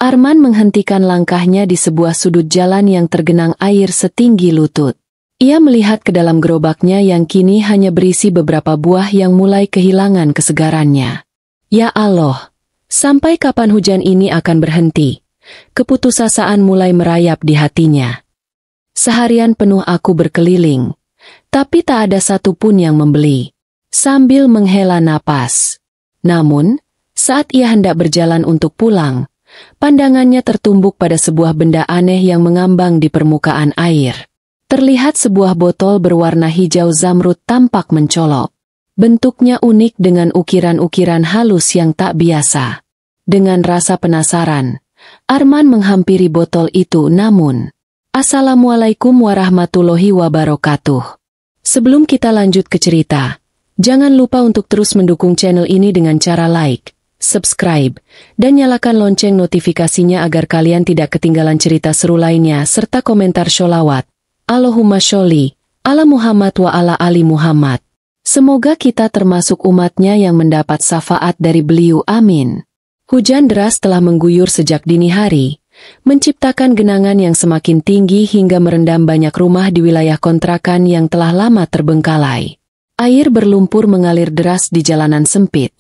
Arman menghentikan langkahnya di sebuah sudut jalan yang tergenang air setinggi lutut. Ia melihat ke dalam gerobaknya yang kini hanya berisi beberapa buah yang mulai kehilangan kesegarannya. Ya Allah, sampai kapan hujan ini akan berhenti? Keputusasaan mulai merayap di hatinya. Seharian penuh aku berkeliling, tapi tak ada satupun yang membeli. Sambil menghela napas. Namun, saat ia hendak berjalan untuk pulang, pandangannya tertumbuk pada sebuah benda aneh yang mengambang di permukaan air. Terlihat sebuah botol berwarna hijau zamrud tampak mencolok. Bentuknya unik dengan ukiran-ukiran halus yang tak biasa. Dengan rasa penasaran, Arman menghampiri botol itu namun, Assalamualaikum warahmatullahi wabarakatuh. Sebelum kita lanjut ke cerita, jangan lupa untuk terus mendukung channel ini dengan cara like, subscribe, dan nyalakan lonceng notifikasinya agar kalian tidak ketinggalan cerita seru lainnya serta komentar sholawat. Allahumma sholli ala Muhammad wa ala ali Muhammad. Semoga kita termasuk umatnya yang mendapat syafaat dari beliau, amin. Hujan deras telah mengguyur sejak dini hari, menciptakan genangan yang semakin tinggi hingga merendam banyak rumah di wilayah kontrakan yang telah lama terbengkalai. Air berlumpur mengalir deras di jalanan sempit,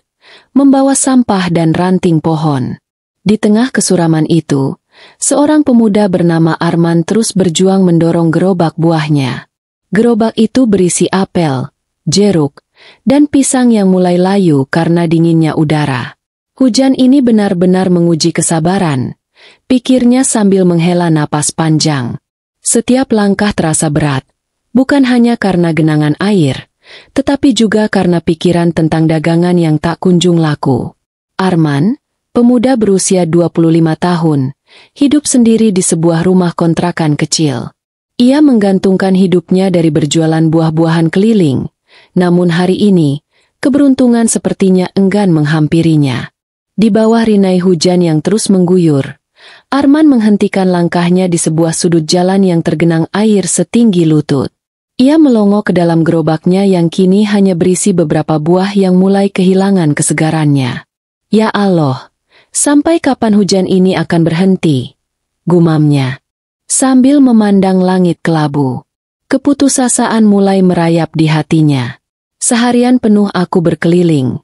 membawa sampah dan ranting pohon. Di tengah kesuraman itu, seorang pemuda bernama Arman terus berjuang mendorong gerobak buahnya. Gerobak itu berisi apel, jeruk, dan pisang yang mulai layu karena dinginnya udara. Hujan ini benar-benar menguji kesabaran, pikirnya sambil menghela napas panjang. Setiap langkah terasa berat, bukan hanya karena genangan air, tetapi juga karena pikiran tentang dagangan yang tak kunjung laku. Arman, pemuda berusia 25 tahun, hidup sendiri di sebuah rumah kontrakan kecil. Ia menggantungkan hidupnya dari berjualan buah-buahan keliling, namun hari ini, keberuntungan sepertinya enggan menghampirinya. Di bawah rinai hujan yang terus mengguyur, Arman menghentikan langkahnya di sebuah sudut jalan yang tergenang air setinggi lutut. Ia melongo ke dalam gerobaknya yang kini hanya berisi beberapa buah yang mulai kehilangan kesegarannya. Ya Allah, sampai kapan hujan ini akan berhenti? Gumamnya. Sambil memandang langit kelabu. Keputusasaan mulai merayap di hatinya. Seharian penuh aku berkeliling,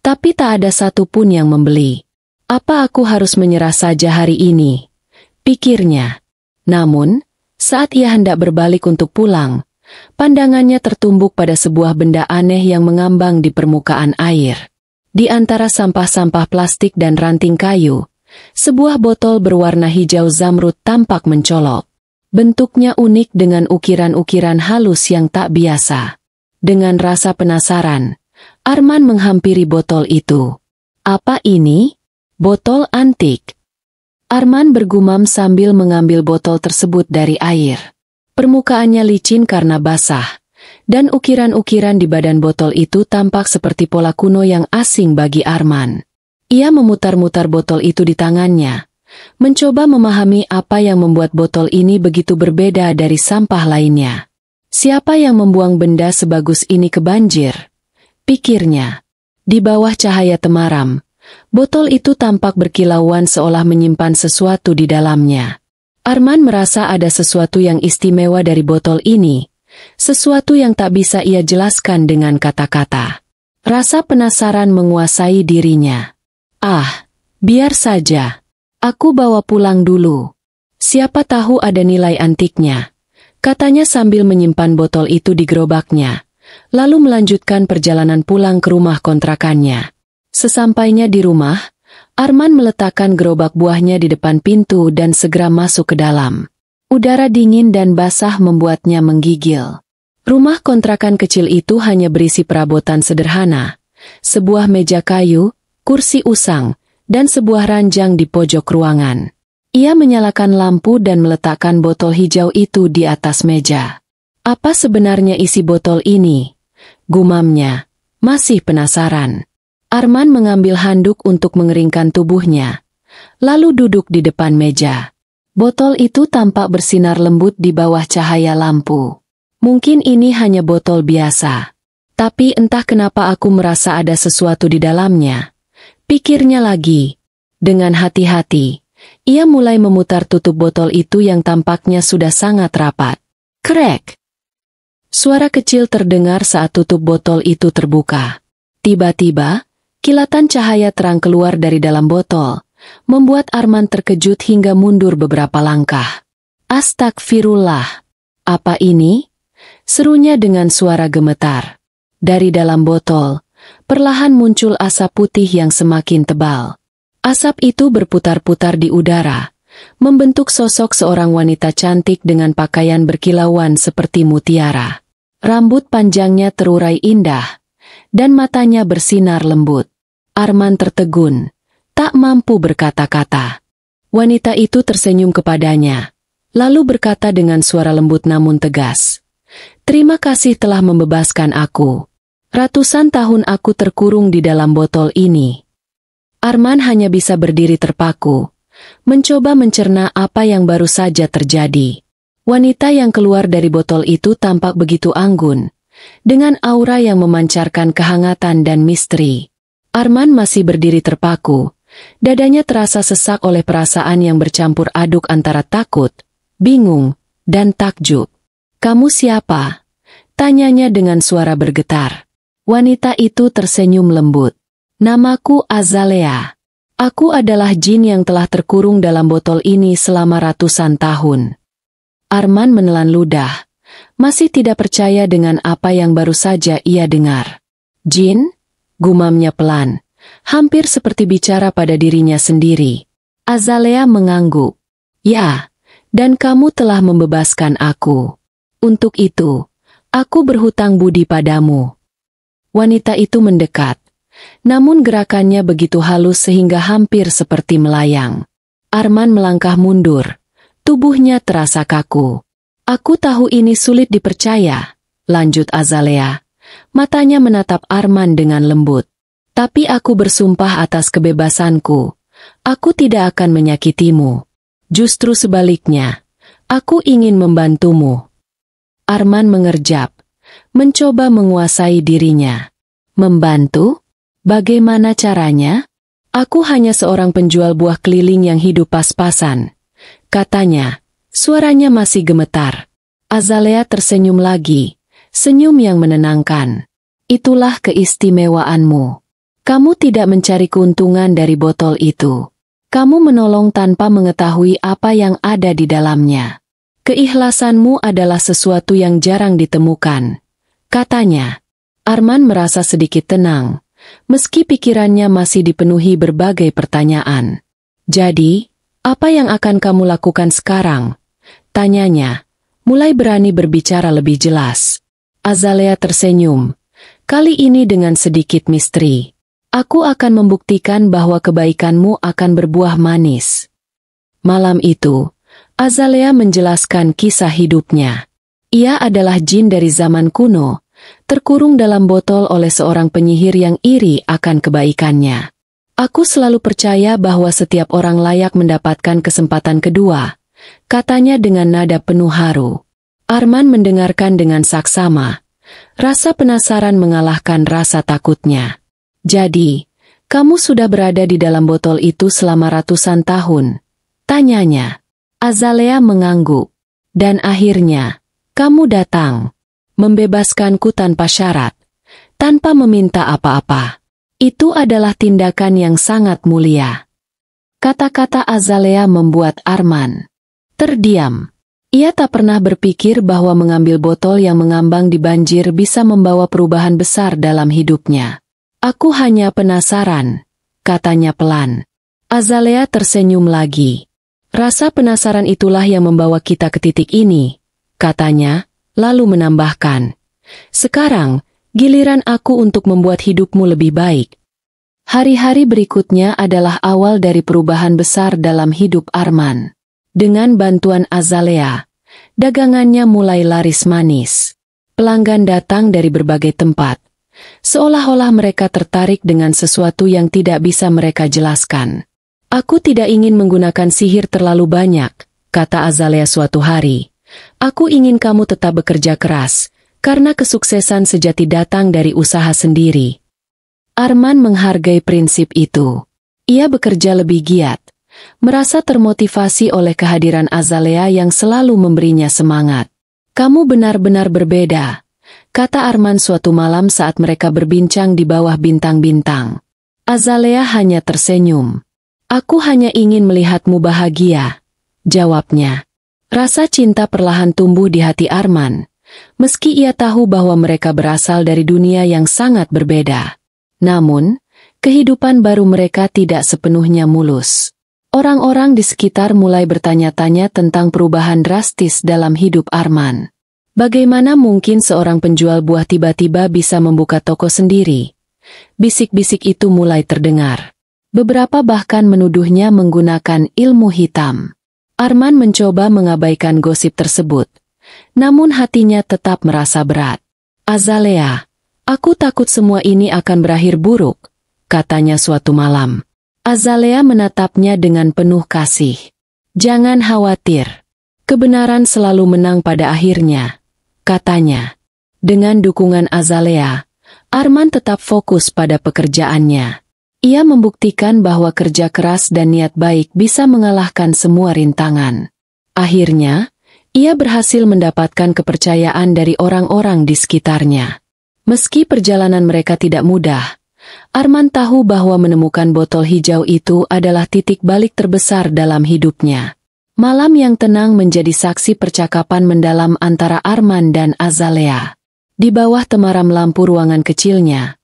tapi tak ada satupun yang membeli. Apa aku harus menyerah saja hari ini? Pikirnya. Namun, saat ia hendak berbalik untuk pulang, pandangannya tertumbuk pada sebuah benda aneh yang mengambang di permukaan air. Di antara sampah-sampah plastik dan ranting kayu, sebuah botol berwarna hijau zamrud tampak mencolok. Bentuknya unik dengan ukiran-ukiran halus yang tak biasa. Dengan rasa penasaran, Arman menghampiri botol itu. Apa ini? Botol antik. Arman bergumam sambil mengambil botol tersebut dari air. Permukaannya licin karena basah, dan ukiran-ukiran di badan botol itu tampak seperti pola kuno yang asing bagi Arman. Ia memutar-mutar botol itu di tangannya, mencoba memahami apa yang membuat botol ini begitu berbeda dari sampah lainnya. Siapa yang membuang benda sebagus ini ke banjir? Pikirnya. Di bawah cahaya temaram, botol itu tampak berkilauan seolah menyimpan sesuatu di dalamnya. Arman merasa ada sesuatu yang istimewa dari botol ini, sesuatu yang tak bisa ia jelaskan dengan kata-kata. Rasa penasaran menguasai dirinya. Ah, biar saja. Aku bawa pulang dulu. Siapa tahu ada nilai antiknya, katanya sambil menyimpan botol itu di gerobaknya, lalu melanjutkan perjalanan pulang ke rumah kontrakannya. Sesampainya di rumah, Arman meletakkan gerobak buahnya di depan pintu dan segera masuk ke dalam. Udara dingin dan basah membuatnya menggigil. Rumah kontrakan kecil itu hanya berisi perabotan sederhana, sebuah meja kayu, kursi usang, dan sebuah ranjang di pojok ruangan. Ia menyalakan lampu dan meletakkan botol hijau itu di atas meja. Apa sebenarnya isi botol ini? Gumamnya, masih penasaran. Arman mengambil handuk untuk mengeringkan tubuhnya, lalu duduk di depan meja. Botol itu tampak bersinar lembut di bawah cahaya lampu. Mungkin ini hanya botol biasa, tapi entah kenapa aku merasa ada sesuatu di dalamnya. Pikirnya lagi. Dengan hati-hati, Ia mulai memutar tutup botol itu yang tampaknya sudah sangat rapat. Krek! Suara kecil terdengar saat tutup botol itu terbuka. Tiba-tiba, kilatan cahaya terang keluar dari dalam botol, membuat Arman terkejut hingga mundur beberapa langkah. Astagfirullah! Apa ini? Serunya dengan suara gemetar. Dari dalam botol, perlahan muncul asap putih yang semakin tebal. Asap itu berputar-putar di udara, membentuk sosok seorang wanita cantik dengan pakaian berkilauan seperti mutiara. Rambut panjangnya terurai indah, dan matanya bersinar lembut. Arman tertegun, tak mampu berkata-kata. Wanita itu tersenyum kepadanya, lalu berkata dengan suara lembut namun tegas, "Terima kasih telah membebaskan aku. Ratusan tahun aku terkurung di dalam botol ini." Arman hanya bisa berdiri terpaku, mencoba mencerna apa yang baru saja terjadi. Wanita yang keluar dari botol itu tampak begitu anggun, dengan aura yang memancarkan kehangatan dan misteri. Arman masih berdiri terpaku, dadanya terasa sesak oleh perasaan yang bercampur aduk antara takut, bingung, dan takjub. "Kamu siapa?" tanyanya dengan suara bergetar. Wanita itu tersenyum lembut. "Namaku Azalea. Aku adalah jin yang telah terkurung dalam botol ini selama ratusan tahun." Arman menelan ludah, masih tidak percaya dengan apa yang baru saja ia dengar. "Jin?" gumamnya pelan, hampir seperti bicara pada dirinya sendiri. Azalea mengangguk. "Ya, dan kamu telah membebaskan aku. Untuk itu, aku berhutang budi padamu." Wanita itu mendekat, namun gerakannya begitu halus sehingga hampir seperti melayang. Arman melangkah mundur, tubuhnya terasa kaku. "Aku tahu ini sulit dipercaya," lanjut Azalea. Matanya menatap Arman dengan lembut. "Tapi aku bersumpah atas kebebasanku, aku tidak akan menyakitimu. Justru sebaliknya, aku ingin membantumu." Arman mengerjap, mencoba menguasai dirinya. "Membantu? Bagaimana caranya?" "Aku hanya seorang penjual buah keliling yang hidup pas-pasan," katanya. Suaranya masih gemetar. Azalea tersenyum lagi, senyum yang menenangkan. "Itulah keistimewaanmu. Kamu tidak mencari keuntungan dari botol itu. Kamu menolong tanpa mengetahui apa yang ada di dalamnya. Keikhlasanmu adalah sesuatu yang jarang ditemukan," katanya. Arman merasa sedikit tenang, meski pikirannya masih dipenuhi berbagai pertanyaan. "Jadi, apa yang akan kamu lakukan sekarang?" tanyanya, mulai berani berbicara lebih jelas. Azalea tersenyum, kali ini dengan sedikit misteri. "Aku akan membuktikan bahwa kebaikanmu akan berbuah manis." Malam itu, Azalea menjelaskan kisah hidupnya. Ia adalah jin dari zaman kuno, terkurung dalam botol oleh seorang penyihir yang iri akan kebaikannya. "Aku selalu percaya bahwa setiap orang layak mendapatkan kesempatan kedua," katanya dengan nada penuh haru. Arman mendengarkan dengan saksama. Rasa penasaran mengalahkan rasa takutnya. "Jadi, kamu sudah berada di dalam botol itu selama ratusan tahun?" tanyanya. Azalea mengangguk. "Dan akhirnya, kamu datang, membebaskanku tanpa syarat, tanpa meminta apa-apa. Itu adalah tindakan yang sangat mulia." Kata-kata Azalea membuat Arman terdiam. Ia tak pernah berpikir bahwa mengambil botol yang mengambang di banjir bisa membawa perubahan besar dalam hidupnya. "Aku hanya penasaran," katanya pelan. Azalea tersenyum lagi. "Rasa penasaran itulah yang membawa kita ke titik ini," katanya, lalu menambahkan, "Sekarang, giliran aku untuk membuat hidupmu lebih baik." Hari-hari berikutnya adalah awal dari perubahan besar dalam hidup Arman. Dengan bantuan Azalea, dagangannya mulai laris manis. Pelanggan datang dari berbagai tempat, seolah-olah mereka tertarik dengan sesuatu yang tidak bisa mereka jelaskan. "Aku tidak ingin menggunakan sihir terlalu banyak," kata Azalea suatu hari. "Aku ingin kamu tetap bekerja keras, karena kesuksesan sejati datang dari usaha sendiri." Arman menghargai prinsip itu. Ia bekerja lebih giat, merasa termotivasi oleh kehadiran Azalea yang selalu memberinya semangat. "Kamu benar-benar berbeda," kata Arman suatu malam saat mereka berbincang di bawah bintang-bintang. Azalea hanya tersenyum. "Aku hanya ingin melihatmu bahagia," jawabnya. Rasa cinta perlahan tumbuh di hati Arman, meski ia tahu bahwa mereka berasal dari dunia yang sangat berbeda. Namun, kehidupan baru mereka tidak sepenuhnya mulus. Orang-orang di sekitar mulai bertanya-tanya tentang perubahan drastis dalam hidup Arman. Bagaimana mungkin seorang penjual buah tiba-tiba bisa membuka toko sendiri? Bisik-bisik itu mulai terdengar. Beberapa bahkan menuduhnya menggunakan ilmu hitam. Arman mencoba mengabaikan gosip tersebut, namun hatinya tetap merasa berat. "Azalea, aku takut semua ini akan berakhir buruk," katanya suatu malam. Azalea menatapnya dengan penuh kasih. "Jangan khawatir. Kebenaran selalu menang pada akhirnya," katanya. Dengan dukungan Azalea, Arman tetap fokus pada pekerjaannya. Ia membuktikan bahwa kerja keras dan niat baik bisa mengalahkan semua rintangan. Akhirnya, ia berhasil mendapatkan kepercayaan dari orang-orang di sekitarnya. Meski perjalanan mereka tidak mudah, Arman tahu bahwa menemukan botol hijau itu adalah titik balik terbesar dalam hidupnya. Malam yang tenang menjadi saksi percakapan mendalam antara Arman dan Azalea. Di bawah temaram lampu ruangan kecilnya,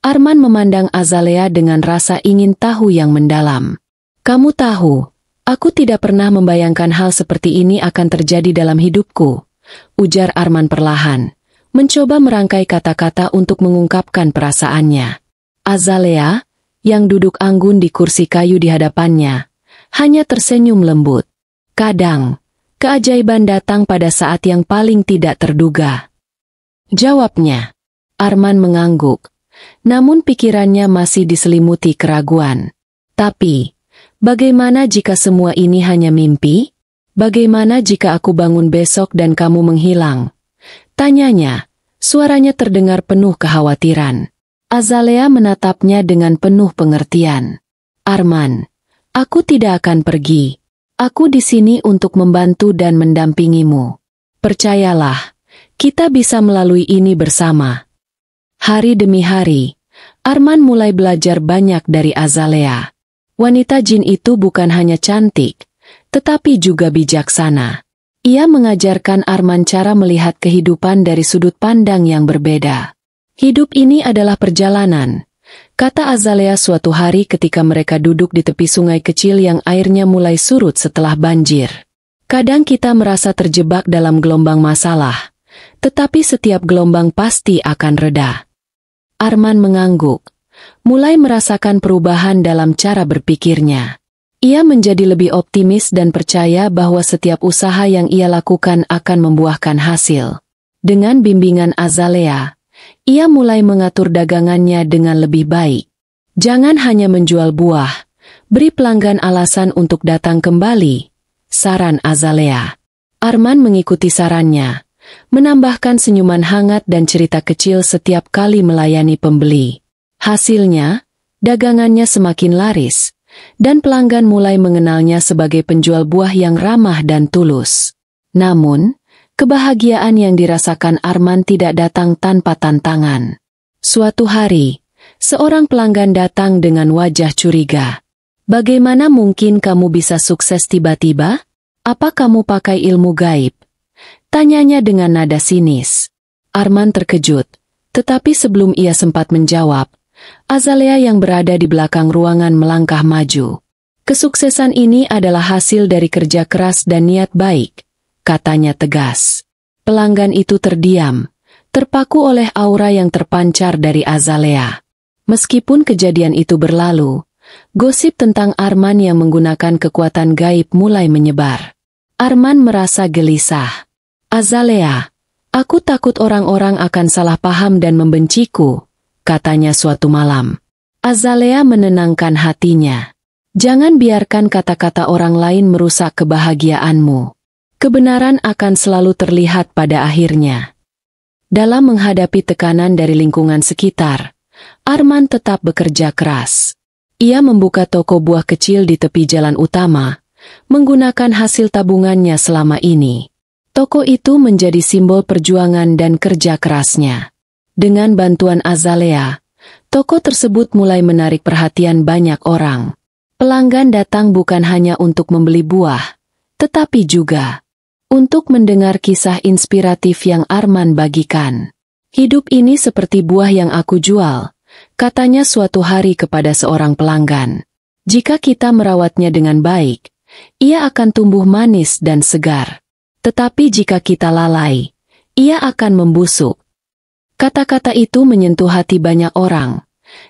Arman memandang Azalea dengan rasa ingin tahu yang mendalam. "Kamu tahu, aku tidak pernah membayangkan hal seperti ini akan terjadi dalam hidupku," ujar Arman perlahan, mencoba merangkai kata-kata untuk mengungkapkan perasaannya. Azalea, yang duduk anggun di kursi kayu di hadapannya, hanya tersenyum lembut. "Kadang, keajaiban datang pada saat yang paling tidak terduga," jawabnya. Arman mengangguk, namun pikirannya masih diselimuti keraguan. "Tapi, bagaimana jika semua ini hanya mimpi? Bagaimana jika aku bangun besok dan kamu menghilang?" tanyanya, suaranya terdengar penuh kekhawatiran. Azalea menatapnya dengan penuh pengertian. "Arman, aku tidak akan pergi. Aku di sini untuk membantu dan mendampingimu. Percayalah, kita bisa melalui ini bersama." Hari demi hari, Arman mulai belajar banyak dari Azalea. Wanita jin itu bukan hanya cantik, tetapi juga bijaksana. Ia mengajarkan Arman cara melihat kehidupan dari sudut pandang yang berbeda. "Hidup ini adalah perjalanan," kata Azalea suatu hari ketika mereka duduk di tepi sungai kecil yang airnya mulai surut setelah banjir. "Kadang kita merasa terjebak dalam gelombang masalah, tetapi setiap gelombang pasti akan reda." Arman mengangguk, mulai merasakan perubahan dalam cara berpikirnya. Ia menjadi lebih optimis dan percaya bahwa setiap usaha yang ia lakukan akan membuahkan hasil. Dengan bimbingan Azalea, ia mulai mengatur dagangannya dengan lebih baik. "Jangan hanya menjual buah, beri pelanggan alasan untuk datang kembali," saran Azalea. Arman mengikuti sarannya, menambahkan senyuman hangat dan cerita kecil setiap kali melayani pembeli. Hasilnya, dagangannya semakin laris, dan pelanggan mulai mengenalnya sebagai penjual buah yang ramah dan tulus. Namun, kebahagiaan yang dirasakan Arman tidak datang tanpa tantangan. Suatu hari, seorang pelanggan datang dengan wajah curiga. "Bagaimana mungkin kamu bisa sukses tiba-tiba? Apa kamu pakai ilmu gaib?" tanyanya dengan nada sinis. Arman terkejut, tetapi sebelum ia sempat menjawab, Azalea yang berada di belakang ruangan melangkah maju. "Kesuksesan ini adalah hasil dari kerja keras dan niat baik," katanya tegas. Pelanggan itu terdiam, terpaku oleh aura yang terpancar dari Azalea. Meskipun kejadian itu berlalu, gosip tentang Arman yang menggunakan kekuatan gaib mulai menyebar. Arman merasa gelisah. "Azalea, aku takut orang-orang akan salah paham dan membenciku," katanya suatu malam. Azalea menenangkan hatinya. "Jangan biarkan kata-kata orang lain merusak kebahagiaanmu. Kebenaran akan selalu terlihat pada akhirnya." Dalam menghadapi tekanan dari lingkungan sekitar, Arman tetap bekerja keras. Ia membuka toko buah kecil di tepi jalan utama, menggunakan hasil tabungannya selama ini. Toko itu menjadi simbol perjuangan dan kerja kerasnya. Dengan bantuan Azalea, toko tersebut mulai menarik perhatian banyak orang. Pelanggan datang bukan hanya untuk membeli buah, tetapi juga untuk mendengar kisah inspiratif yang Arman bagikan. Hidup ini seperti buah yang aku jual, katanya suatu hari kepada seorang pelanggan. Jika kita merawatnya dengan baik, ia akan tumbuh manis dan segar. Tetapi jika kita lalai, ia akan membusuk. Kata-kata itu menyentuh hati banyak orang,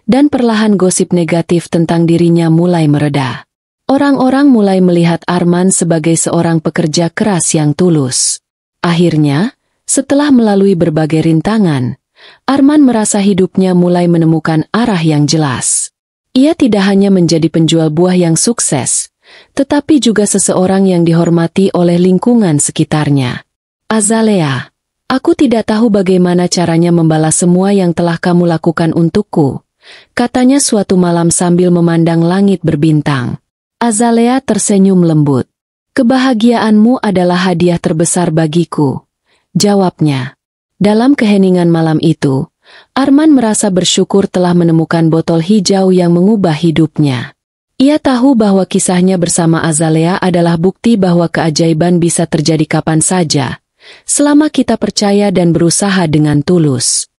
dan perlahan gosip negatif tentang dirinya mulai mereda. Orang-orang mulai melihat Arman sebagai seorang pekerja keras yang tulus. Akhirnya, setelah melalui berbagai rintangan, Arman merasa hidupnya mulai menemukan arah yang jelas. Ia tidak hanya menjadi penjual buah yang sukses, tetapi juga seseorang yang dihormati oleh lingkungan sekitarnya. Azalea, aku tidak tahu bagaimana caranya membalas semua yang telah kamu lakukan untukku, katanya suatu malam sambil memandang langit berbintang. Azalea tersenyum lembut. Kebahagiaanmu adalah hadiah terbesar bagiku, jawabnya. Dalam keheningan malam itu, Arman merasa bersyukur telah menemukan botol hijau yang mengubah hidupnya. Ia tahu bahwa kisahnya bersama Azalea adalah bukti bahwa keajaiban bisa terjadi kapan saja, selama kita percaya dan berusaha dengan tulus.